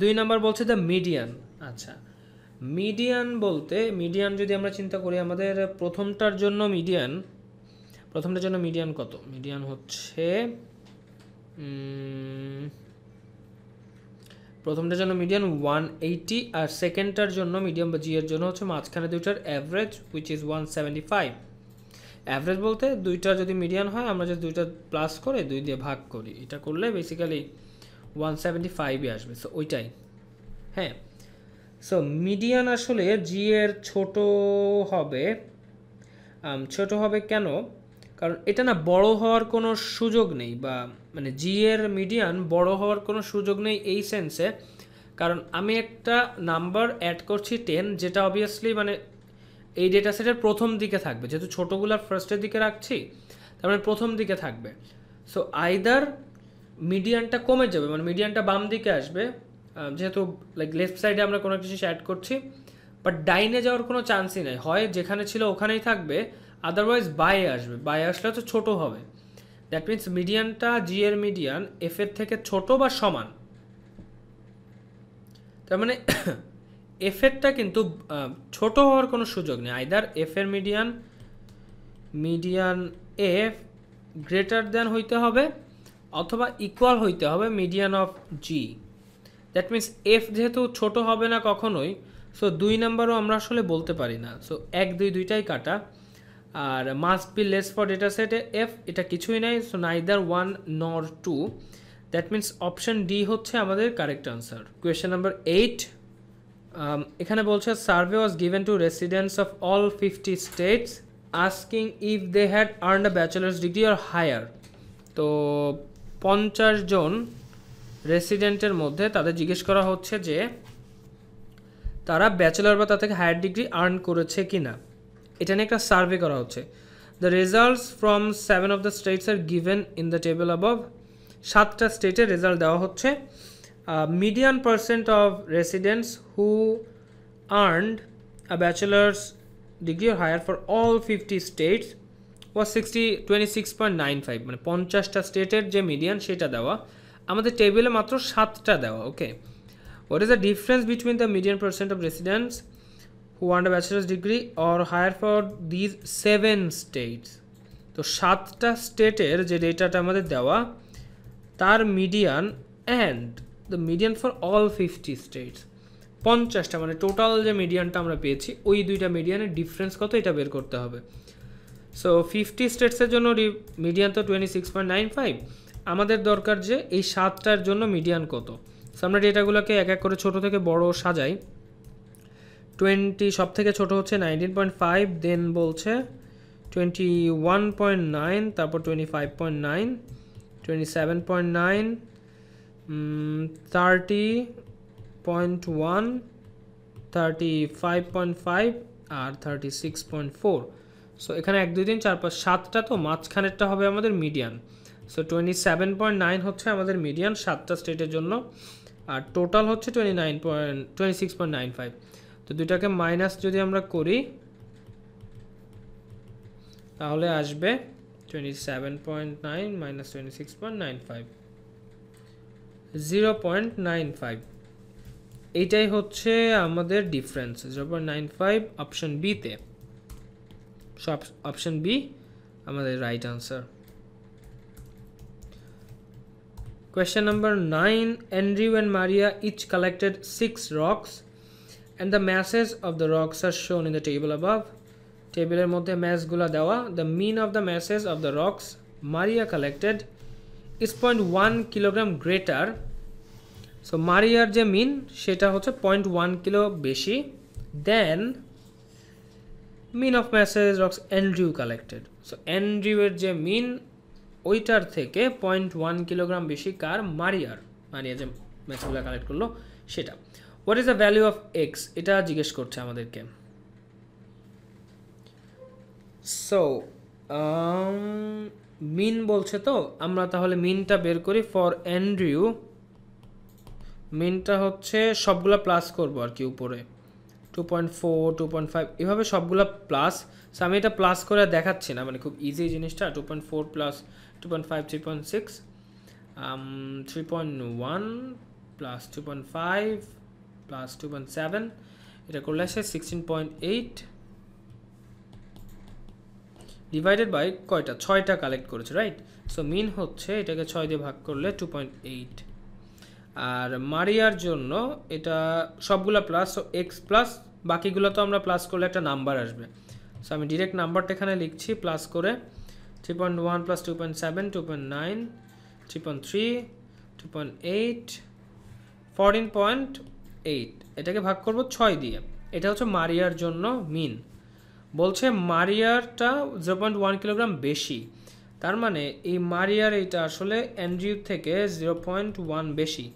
2 নাম্বার বলছে দ্য মিডিয়ান। আচ্ছা, মিডিয়ান বলতে মিডিয়ান যদি আমরা চিন্তা করি, আমাদের প্রথমটার জন্য মিডিয়ান প্রথমটার জন্য মিডিয়ান কত? মিডিয়ান হচ্ছে প্রথমটার জন্য মিডিয়ান 180, আর সেকেন্ডটার জন্য মিডিয়াম বা জি এর জন্য হচ্ছে মাঝখানে দুইটার অ্যাভারেজ উইচ ইজ 175। অ্যাভারেজ বলতে দুইটা যদি মিডিয়ান হয় আমরা যদি দুইটা প্লাস করে 2 দিয়ে ভাগ করি, এটা করলে বেসিক্যালি 175ই আসবে। সো ওইটাই, হ্যাঁ। সো মিডিয়ান আসলে জি এর ছোট হবে। ছোট হবে কেন? কারণ এটা না বড় হওয়ার কোনো সুযোগ নেই, বা মানে জি এর মিডিয়ান বড় হওয়ার কোনো সুযোগ নেই এই সেন্সে, কারণ আমি একটা নাম্বার অ্যাড করছি 10, যেটা অবভিয়াসলি মানে এই ডেটা সেটের প্রথম দিকে থাকবে, যেহেতু ছোটোগুলার ফার্স্টের দিকে রাখছি তার মানে প্রথম দিকে থাকবে। সো আইদার মিডিয়ানটা কমে যাবে, মানে মিডিয়ানটা বাম দিকে আসবে, যেহেতু লাইক লেফট সাইডে আমরা কোনো কিছু অ্যাড করছি, বাট ডাইনে যাওয়ার কোনো চান্সই নেই, হয় যেখানে ছিল ওখানেই থাকবে, আদারওয়াইজ বাইরে আসবে, বাইরে আসলে তো ছোটো হবে। দ্যাট মিনস মিডিয়ানটা জি এর মিডিয়ান এফ এর থেকে ছোট বা সমান। তার মানে এফ এরটা কিন্তু ছোট হওয়ার কোনো সুযোগ নেই, আইদার এফ এর মিডিয়ান এফ গ্রেটার দ্যান হইতে হবে অথবা ইকুয়াল হইতে হবে median of G. That means F যেহেতু ছোট হবে না কখনোই, সো 2 নাম্বারও আমরা আসলে বলতে পারি না। সো 1 2 দুইটাই কাটা। আর must be less for data সেটে এফ, এটা কিছুই নাই, সো নাইদার 1 নর 2। দ্যাট মিনস অপশন ডি হচ্ছে আমাদের কারেক্ট আনসার। কোয়েশ্চেন নাম্বার 8, এখানে বলছে survey was given to residents of all 50 states asking if they had earned a bachelor's degree or higher. তো 50 জন রেসিডেন্টের মধ্যে তাদের জিজ্ঞেস করা হচ্ছে যে তারা ব্যাচেলার বা তার থেকে হায়ার ডিগ্রি আর্ন করেছে কি না, এটা নিয়ে একটা সার্ভে করা হচ্ছে। The results from 7 of the states are given in the table above. 7টা স্টেটের রেজাল্ট দেওয়া হচ্ছে। Median percent of residents who earned a bachelor's degree or higher for all 50 states was 26.95, মানে 50টা স্টেটের যে মিডিয়ান সেটা দেওয়া, আমাদের টেবিলে মাত্র 7টা দেওয়া। ওকে, what is the difference between the median percent of residents who earned a bachelor's degree or higher for these 7 states? তো 7টা স্টেটের যে ডেটাটা আমাদের দেওয়া তার median and the median for all 50 states, 50টা মানে টোটাল যে মিডিয়ানটা আমরা পেয়েছি ওই দুইটা মিডিয়ানের ডিফারেন্স কত এটা বের করতে হবে। সো 50 স্টেটসের জন্য মিডিয়ান তো 26.95, আমাদের দরকার যে এই 7টার জন্য মিডিয়ান কত। সো আমরা ডেটাগুলোকে এক এক করে ছোট থেকে বড় সাজাই। 20 সব থেকে ছোট হচ্ছে 19.5, দেন বলছে 21.9, তারপর 25.9, 27.9, 30.1, 35.5 আর 36.4। সো এখানে 1 2 3 4 5 7টা, তো মাঝখানেরটা হবে আমাদের মিডিয়ান। সো 27.9 হচ্ছে আমাদের মিডিয়ান 7টা স্টেটের জন্য, আর টোটাল হচ্ছে 26.95। তো দুইটাকে মাইনাস যদি আমরা করি তাহলে আসবে 27.9 minus 26.95, 0.95। এইটাই হচ্ছে আমাদের ডিফারেন্স, 0.95 অপশন বিতে। সো অপশন বি আমাদের right answer. Question number 9, Andrew and Maria each collected 6 rocks and the masses of the rocks are shown in the table above. টেবিলের মধ্যে ম্যাসগুলো দেওয়া। The mean of the masses of the rocks Maria collected is 0.1 kilogram greater. So মারিয়ার যে মিন সেটা হচ্ছে 0.1 কিলো বেশি দেন mean of masses rocks Andrew collected. So Andrew এর যে মিন ওইটার থেকে 0.1 কিলোগ্রাম বেশি কার? মারিয়া যে ম্যাসগুলো কালেক্ট করলো সেটা। What is the value of x, এটা জিজ্ঞেস করছে আমাদেরকে। সো মিন বলছে, তো আমরা তাহলে মিনটা বের করি। ফর অ্যান্ড্রিউ মিনটা হচ্ছে সবগুলা প্লাস করবো আর কি, উপরে 2.4 2.5 এভাবে সবগুলা প্লাস। সো আমি এটা প্লাস করে দেখাচ্ছি না, মানে খুব ইজি জিনিসটা। 2.4 প্লাস 2.5 3.6, 3.1 প্লাস 2.5 প্লাস 2.7, এটা করলে আসে 16.8 ডিভাইডেড বাই কয়টা 6টা কালেক্ট করেছে রাইট সো মিন হচ্ছে এটাকে 6 দিয়ে ভাগ করলে 2.8 আর মারিয়ার জন্য এটা সবগুলা প্লাস সো এক্স প্লাস বাকিগুলো তো আমরা প্লাস করলে একটা নাম্বার আসবে সো আমি ডাইরেক্ট নাম্বারটা এখানে লিখছি প্লাস করে 3.1 প্লাস 2.7 2.9 3.3 2.8 14.8 এটাকে ভাগ করব 6 দিয়ে এটা হচ্ছে মারিয়ার জন্য মিন বলছে মারিয়ারটা 0.1 কিলোগ্রাম বেশি তার মানে এই মারিয়ার এটা আসলে অ্যান্ড্রিউ থেকে 0.1 বেশি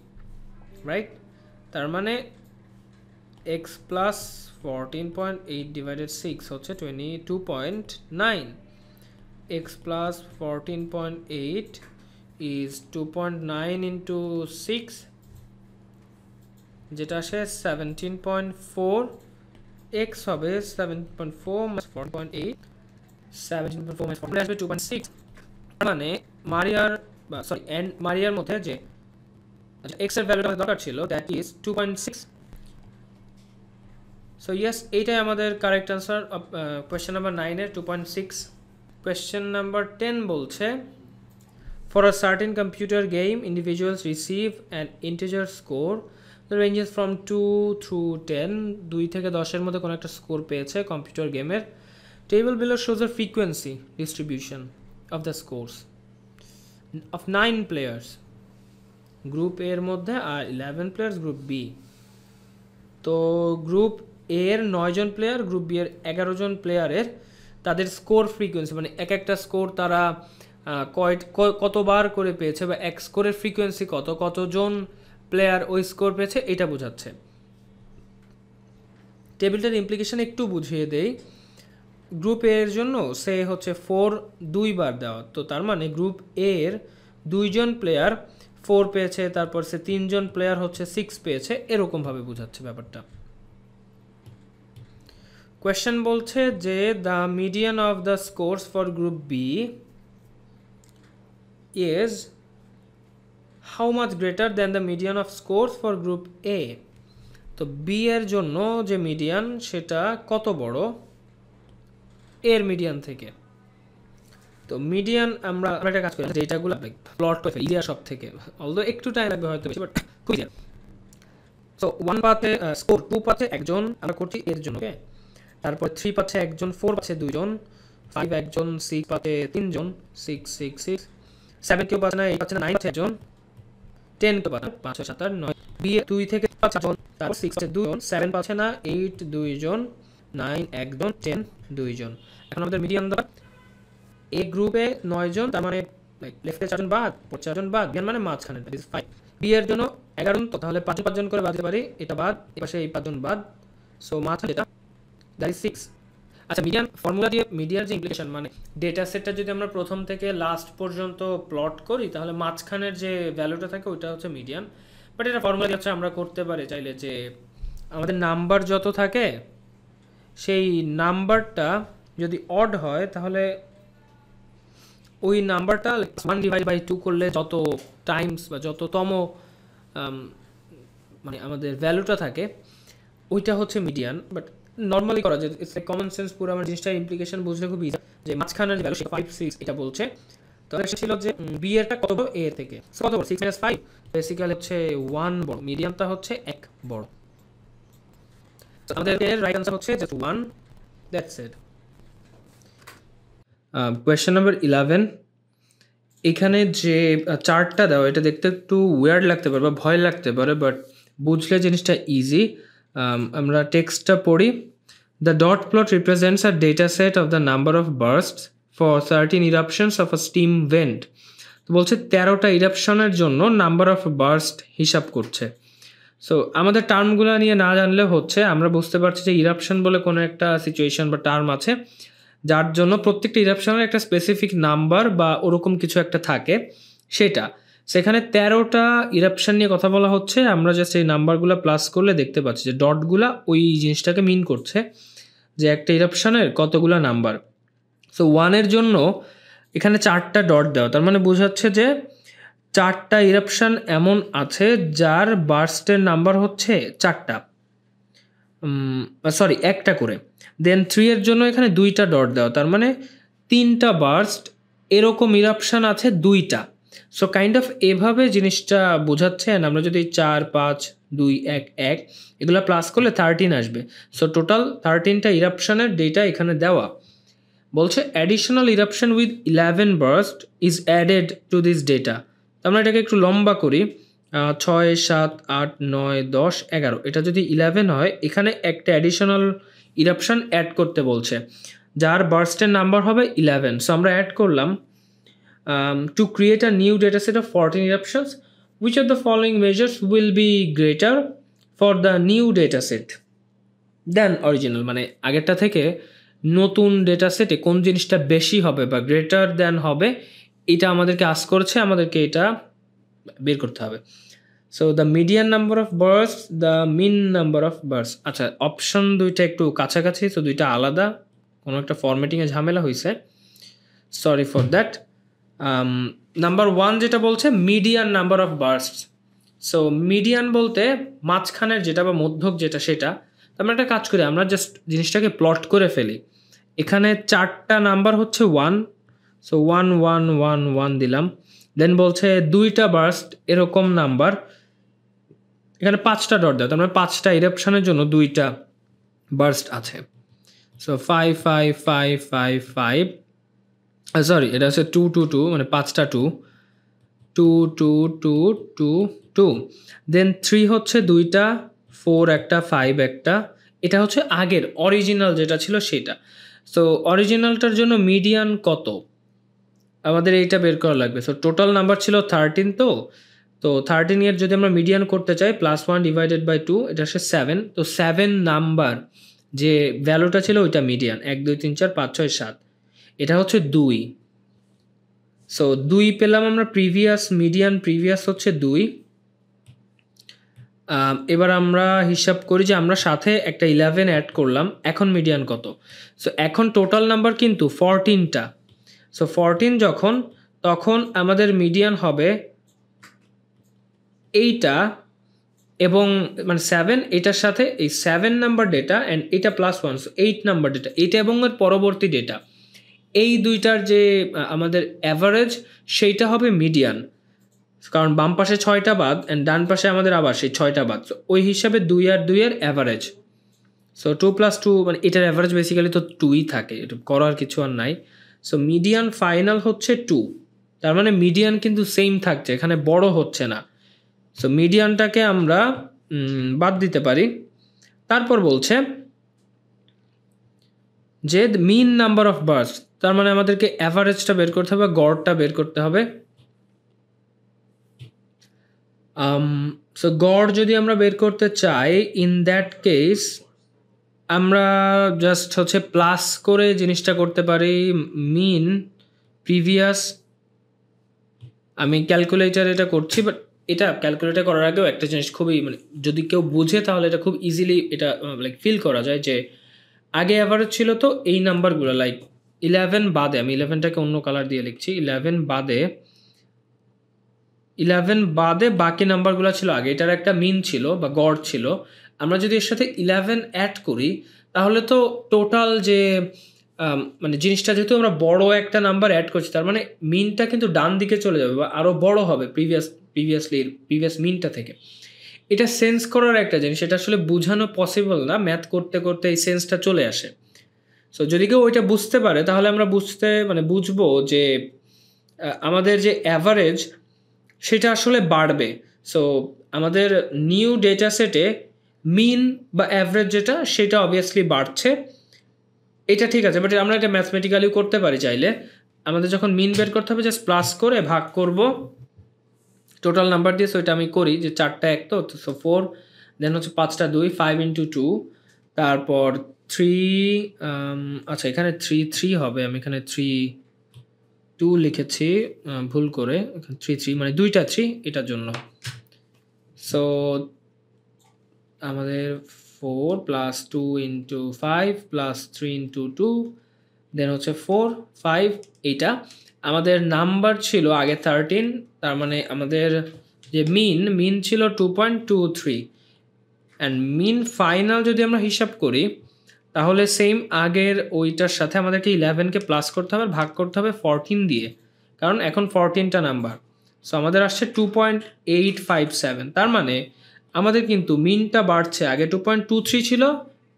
রাইট তার মানে x প্লাস 14.8 ডিভাইডেড 6 হচ্ছে 22.9 x plus 14.8 is 2.9 into 6 যেটা আসে 17.4 x হবে 7.4 minus 4.8 17.4 minus 4 আসবে 2.6 মানে মারিয়ার সরি এন্ড মারিয়ার মধ্যে যে x এর ভ্যালুটা দরকার ছিল দ্যাট ইজ 2.6 সো ইয়েস এইটাই আমাদের correct answer of question number 9 এর 2.6 Question number 10 বলছে For a certain computer game, individuals receive an integer score that ranges from 2 through 10 2 থেকে 10 এর মধ্যে কোন একটা স্কোর পেয়েছে কম্পিউটার গেমের Table below shows the frequency distribution of the scores of 9 players Group A এর মধ্যে আর 11 players Group B তো গ্রুপ A এর 9 জন প্লেয়ার গ্রুপ B এর 11 জন প্লেয়ারের তাদের স্কোর ফ্রিকোয়েন্সি মানে এক একটা স্কোর তারা কতবার করে পেয়েছে বা এক স্কোরের ফ্রিকোয়েন্সি কতজন প্লেয়ার ওই স্কোর পেয়েছে এটা বোঝাচ্ছে টেবিলটার ইমপ্লিকেশন একটু বুঝিয়ে দেই গ্রুপ এ এর জন্য সে হচ্ছে 4 দুইবার দেওয়া তো তার মানে গ্রুপ এ এর 2 জন প্লেয়ার 4 পেয়েছে তারপর সে 3 জন প্লেয়ার হচ্ছে 6 পেয়েছে এরকম ভাবে বোঝাচ্ছে ব্যাপারটা Question বলছে যে the median of the scores for group B is how much greater than the median of scores for group A তো B এর জন্য যে মিডিয়ান সেটা কত বড় A এর মিডিয়ান থেকে তো মিডিয়ান আমরা একটা কাজ করি ডেটাগুলো প্লট করে ফেলি সব থেকে অলদো একটু টাইম লাগবে হয়তো বেশি বাট খুব ইজি সো 1 পাতে স্কোর 2 পাতে একজন আমরা করছি এর জন্য ওকে তারপর 3 পাচ্ছে একজন 4 পাচ্ছে দুইজন 5 একজন 6 পাচ্ছে তিনজন 6 6 6 7 কেউ পাচ্ছে না 8 পাচ্ছে না 9 পাচ্ছে একজন 10 কেউ পাচ্ছে 5 6 7 8 9 বি 2 থেকে পাচ্ছে জন তারপর 6 পাচ্ছে দুইজন 7 পাচ্ছে না 8 দুইজন 9 একজন 10 দুইজন এখন আমাদের মিডিয়ান দাও এ গ্রুপে 9 জন তার মানে লেফটে 4 জন বাদ 4 জন বাদ বিয়ান মানে মাঝখানে দ্যাট ইজ 5 বি এর জন্য 11 জন তো তাহলে 5 জন করে বাদতে পারি এটা বাদ এপাশে এই 5 জন বাদ সো মাঝখানে এটা that is 6 আচ্ছা মিডিয়ান ফর্মুলা দিয়ে মিডিয়ার যে ইমপ্লিকেশন মানে ডেটা সেটটা যদি আমরা প্রথম থেকে লাস্ট পর্যন্ত প্লট করি তাহলে মাঝখানের যে ভ্যালুটা থাকে ওটা হচ্ছে মিডিয়ান বাট এটা ফর্মুলা দিয়ে হচ্ছে আমরা করতে পারি চাইলে যে আমাদের নাম্বার যত থাকে সেই নাম্বারটা যদি অড হয় তাহলে ওই নাম্বারটা 1 ডিভাইড বাই 2 করলে যত টাইমস বা যততম মানে আমাদের ভ্যালুটা থাকে ওইটা হচ্ছে মিডিয়ান বাট নরমালি করা যায় ইটস লাইক কমন সেন্স পুরো আমার জিনিসটার ইমপ্লিকেশন বুঝলে খুব ইজি যে মাঝখানের ভ্যালু 5 6 এটা বলছে তো এটা ছিল যে বি এরটা কত বড় এ এর থেকে সো কত বড় 6 - 5 বেসিক্যালি হচ্ছে 1 বড় মিডিয়ানটা হচ্ছে 1 বড় সো আমাদের এর রাইট आंसर হচ্ছে just 1 that's it question number 11 এখানে যে চার্টটা দাও এটা দেখতে একটু উইয়ার্ড লাগতে পারে বা ভয় লাগতে পারে বাট বুঝলে জিনিসটা ইজি আমরা টেক্সটটা পড়ি The dot plot represents a data set of the number of bursts for certain eruptions of a steam vent তো বলছে 13টা ইরাপশনের জন্য নাম্বার অফ বার্স্ট হিসাব করছে সো আমাদের টার্মগুলো নিয়ে না জানলে হচ্ছে আমরা বুঝতে পারছি যে ইরাপশন বলে কোনো একটা সিচুয়েশন বা টার্ম আছে যার জন্য প্রত্যেকটা ইরাপশনের একটা স্পেসিফিক নাম্বার বা ওরকম কিছু একটা থাকে সেটা সেখানে 13টা ইরাপশন নিয়ে কথা বলা হচ্ছে আমরা জাস্ট এই নাম্বারগুলো প্লাস করলে দেখতে পাচ্ছি যে ডটগুলা ওই জিনিসটাকে মিন করছে যে একটা ইরাপশনের কতগুলো নাম্বার সো 1 এর জন্য এখানে 4টা ডট দেওয়া তার মানে বোঝাচ্ছে যে 4টা ইরাপশন এমন আছে যার বার্স্টের নাম্বার হচ্ছে 4টা সরি একটা করে দেন 3 এর জন্য এখানে 2টা ডট দেওয়া তার মানে 3টা বার্স্ট, এরকম ইরাপশন আছে 2টা। সো কাইন্ড অফ এভাবে জিনিসটা বোঝাচ্ছে। অ্যান্ড আমরা যদি 4 5 2 1 1 এগুলো প্লাস করলে 13 আসবে। সো টোটাল 13টা ইরাপশনের ডেটা এখানে দেওয়া। বলছে additional eruption with 11 burst is added to this data. আমরা এটাকে একটু লম্বা করি, 6 7 8 9 10 11, এটা যদি 11 হয় এখানে একটা অ্যাডিশনাল ইরাপশন অ্যাড করতে বলছে, যার বার্স্টের নাম্বার হবে 11। সো আমরা অ্যাড করলাম to create a new data set of 14 eruptions, which of the following measures will be greater for the new data set than original? মানে আগেরটা থেকে নতুন ডেটা সেটে কোন জিনিসটা বেশি হবে বা গ্রেটার দ্যান হবে, এটা আমাদেরকে আস্ক করছে, আমাদেরকে এটা বের করতে হবে। So the median number of bars, the mean number of bars. আচ্ছা, অপশন দুইটা একটু কাছাকাছি, তো দুইটা আলাদা, কোনো একটা ফরম্যাটিংয়ে ঝামেলা হয়েছে, সরি ফর দ্যাট। নাম্বার 1 যেটা বলছে median number of burst. So median বলতে মাঝখানের যেটা বা মধ্যক যেটা, সেটা। আমরা একটা কাজ করি, আমরা জাস্ট জিনিসটাকে প্লট করে ফেলি। এখানে 4টা নাম্বার হচ্ছে 1, সো 1 1 1 1 দিলাম। দেন বলছে 2টা বার্স্ট এরকম নাম্বার, এখানে 5টা ডট দেয়, তার মানে 5টা ইরাপশনের জন্য 2টা বার্স্ট আছে। সো 5 5 5 5 5, সরি এটা হচ্ছে 2 2 2, মানে 5টা 2 2 2 2 2 2। দেন 3 হচ্ছে 2টা, 4 একটা, 5 একটা। এটা হচ্ছে আগের অরিজিনাল যেটা ছিল সেটা। সো অরিজিনালটার জন্য মিডিয়ান কত আমাদের এইটা বের করা লাগবে। সো টোটাল নাম্বার ছিল 13, তো 13 এর যদি আমরা মিডিয়ান করতে চাই +1 ডিভাইডেড বাই 2, এটা হচ্ছে 7। তো 7 নাম্বার যে ভ্যালুটা ছিল ওইটা মিডিয়ান, 1 2 3 4 5 6 7, এটা হচ্ছে 2। সো 2 পেলাম আমরা, প্রিভিয়াস মিডিয়ান প্রিভিয়াস হচ্ছে 2। এবার আমরা হিসাব করি যে আমরা সাথে একটা 11 অ্যাড করলাম, এখন মিডিয়ান কত। সো এখন টোটাল নাম্বার কিন্তু 14টা। সো 14 যখন, তখন আমাদের মিডিয়ান হবে এইটা এবং মানে 7, এটার সাথে এই 7 নাম্বার ডেটা অ্যান্ড এটা +1, সো 8 নাম্বার ডেটা, এইটা এবং এর পরবর্তী ডেটা, এই দুইটার যে আমাদের অ্যাভারেজ সেইটা হবে মিডিয়ান। কারণ বাম পাশে 6টা বাদ অ্যান্ড ডান পাশে আমাদের আবার সেই 6টা বাদ, সো ওই হিসাবে 2 আর 2 এর অ্যাভারেজ। সো 2 + 2, মানে এটার অ্যাভারেজ বেসিক্যালি তো 2ই থাকে, এটা করার কিছু আর নাই। সো মিডিয়ান ফাইনাল হচ্ছে 2, তার মানে মিডিয়ান কিন্তু সেম থাকছে, এখানে বড় হচ্ছে না। সো মিডিয়ানটাকে আমরা বাদ দিতে পারি। তারপর বলছে যে মিন নাম্বার অফ বার্স, তার মানে আমাদেরকে অ্যাভারেজটা বের করতে হবে, গড়টা বের করতে হবে। সো গড় যদি আমরা বের করতে চাই, ইন দ্যাট কেস আমরা জাস্ট হচ্ছে প্লাস করে জিনিসটা করতে পারি, মিন প্রিভিয়াস। আমি ক্যালকুলেটার এটা করছি, বাট এটা ক্যালকুলেটার করার আগেও একটা জিনিস খুবই, মানে যদি কেউ বুঝে তাহলে এটা খুব ইজিলি এটা লাইক ফিল করা যায় যে আগে অ্যাভারেজ ছিল তো এই নাম্বারগুলো, লাইক 11 বাদে, আমি 11টাকে অন্য কালার দিয়ে লিখছি, 11 বাদে বাকি নাম্বারগুলো ছিল আগে, এটার একটা মিন ছিল বা গড় ছিল। আমরা যদি এর সাথে 11 অ্যাড করি তাহলে তো টোটাল যে মানে জিনিসটা, যেহেতু আমরা বড় একটা নাম্বার অ্যাড করছি, তার মানে মিনটা কিন্তু ডান দিকে চলে যাবে বা আরও বড় হবে প্রিভিয়াস মিনটা থেকে। এটা সেন্স করার একটা জিনিস, এটা আসলে বোঝানো পসিবল না, ম্যাথ করতে করতে এই সেন্সটা চলে আসে। সো যদি কেউ ওইটা বুঝতে পারে তাহলে আমরা বুঝবো যে আমাদের যে অ্যাভারেজ সেটা আসলে বাড়বে। সো আমাদের নিউ ডেটা সেটে মিন বা অ্যাভারেজ যেটা, সেটা অবভিয়াসলি বাড়ছে, এটা ঠিক আছে। বাট আমরা এটা ম্যাথমেটিক্যালিও করতে পারি চাইলে। আমাদের যখন মিন বের করতে হবে, জাস্ট প্লাস করে ভাগ করব টোটাল নাম্বার দিয়ে। সো এটা আমি করি যে 4টা 1, তো সো 4, দেন হচ্ছে 5টা 2, 5 × 2, তারপর 3, আচ্ছা এখানে 3 হবে, আমি এখানে 2 লিখেছি ভুল করে, 3 মানে 2টা 3 এটার জন্য। সো আমাদের 4 + 2 × 5 + 3 × 2, দেন হচ্ছে 4 5, এইটা আমাদের নাম্বার ছিল আগে 13, তার মানে আমাদের যে মিন ছিল 2.23 অ্যান্ড মিন ফাইনাল যদি আমরা হিসাব করি তাহলে সেম আগের ওইটার সাথে আমাদেরকে 11কে প্লাস করতে হবে, ভাগ করতে হবে 14 দিয়ে, কারণ এখন 14টা নাম্বার। সো আমাদের আসছে 2.857। তার মানে আমাদের কিন্তু মিনটা বাড়ছে, আগে 2.23 ছিল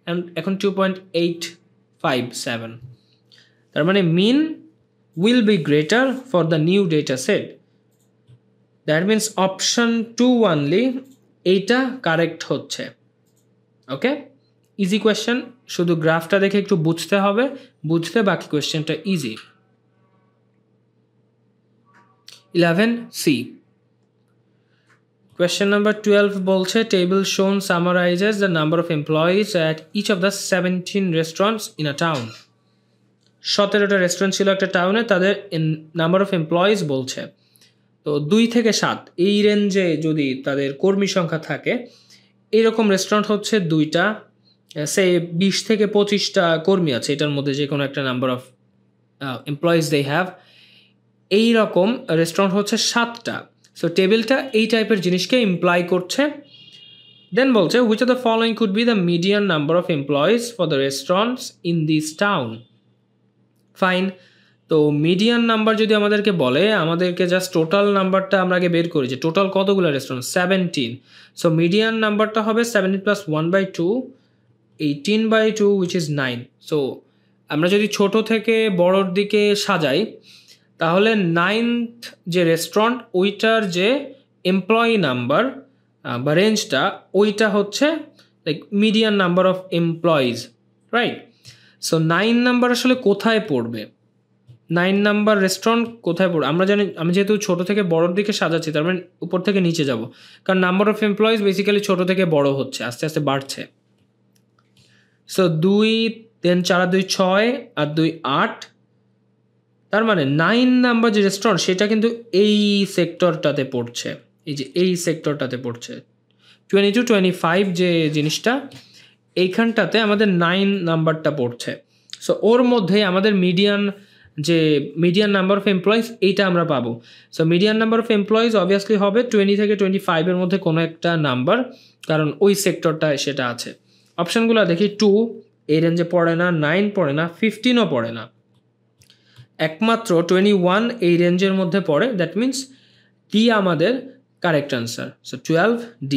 অ্যান্ড এখন 2.857। তার মানে মিন will be greater for the new data set. That means option 2 only এইটা কারেক্ট হচ্ছে। ওকে, ইজি কোয়েশ্চেন, শুধু গ্রাফটা দেখে একটু বুঝতে হবে, বুঝতে বাকি কোয়েশ্চেনটা ইজি। 11C question number 12 বলছে table shown summarizes the number of employees at each of the 17 restaurants in a town। 17টা রেস্টুরেন্ট ছিল একটা টাউনে, তাদের নাম্বার অফ এমপ্লয়িজ বলছে। তো 2 থেকে 7 এই রেঞ্জে যদি তাদের কর্মী সংখ্যা থাকে, এইরকম রেস্টুরেন্ট হচ্ছে 2টা, সে 20 থেকে 25টা কর্মী আছে, এটার মধ্যে যে কোনো একটা number of employees they have. এইরকম রেস্টুরেন্ট হচ্ছে 7টা। সো টেবিলটা এই টাইপের জিনিসকে ইমপ্লাই করছে। দেন বলছে which of the following could be the median number of employees for the restaurants in this town. Fine, তো মিডিয়ান নাম্বার যদি আমাদেরকে বলে, আমাদেরকে জাস্ট টোটাল নাম্বারটা আমরা আগে বের করি যে টোটাল কতগুলো রেস্টুরেন্ট, 17। সো মিডিয়ান নাম্বারটা হবে 17 প্লাস 1/2, 18/2 উইচ ইজ 9। সো আমরা যদি ছোট থেকে বড়োর দিকে সাজাই, তাহলে 9th যে রেস্টুরেন্ট ওইটার যে এমপ্লয়ি নাম্বার বা রেঞ্জটা, ওইটা হচ্ছে like median number of employees, right? So 9 number আসলে কোথায় পড়বে, 9 নাম্বার রেস্টুরেন্ট কোথায় পড়বে আমরা জানি। আমি যেহেতু ছোট থেকে বড়োর দিকে সাজাচ্ছি, তার মানে উপর থেকে নিচে যাব, কারণ নাম্বার অফ এমপ্লয়িজ বেসিক্যালি ছোট থেকে বড় হচ্ছে, আস্তে আস্তে বাড়ছে। সো 2 দেন 4 2 6 আর 2 8, তার মানে 9 নাম্বার যে রেস্টুরেন্ট সেটা কিন্তু এই সেক্টরটাতে পড়ছে, এই যে এই সেক্টরটাতে পড়ছে। 22 25 যে জিনিসটা, এইখানটাতে আমাদের 9 নাম্বারটা পড়ছে। সো ওর মধ্যে আমাদের মিডিয়ান নাম্বার অফ এমপ্লয়িজ এইটা আমরা পাবো। So median number of employees obviously হবে 20 থেকে 25-এর মধ্যে কোনো একটা নাম্বার, কারণ ওই সেক্টরটায় সেটা আছে। অপশানগুলো দেখি, 2 এই রেঞ্জে পড়ে না, 9 পড়ে না, 15ও পড়ে না, একমাত্র 21 এই রেঞ্জের মধ্যে পড়ে। দ্যাট মিন্স ডি আমাদের কারেক্ট আনসার। So 12D।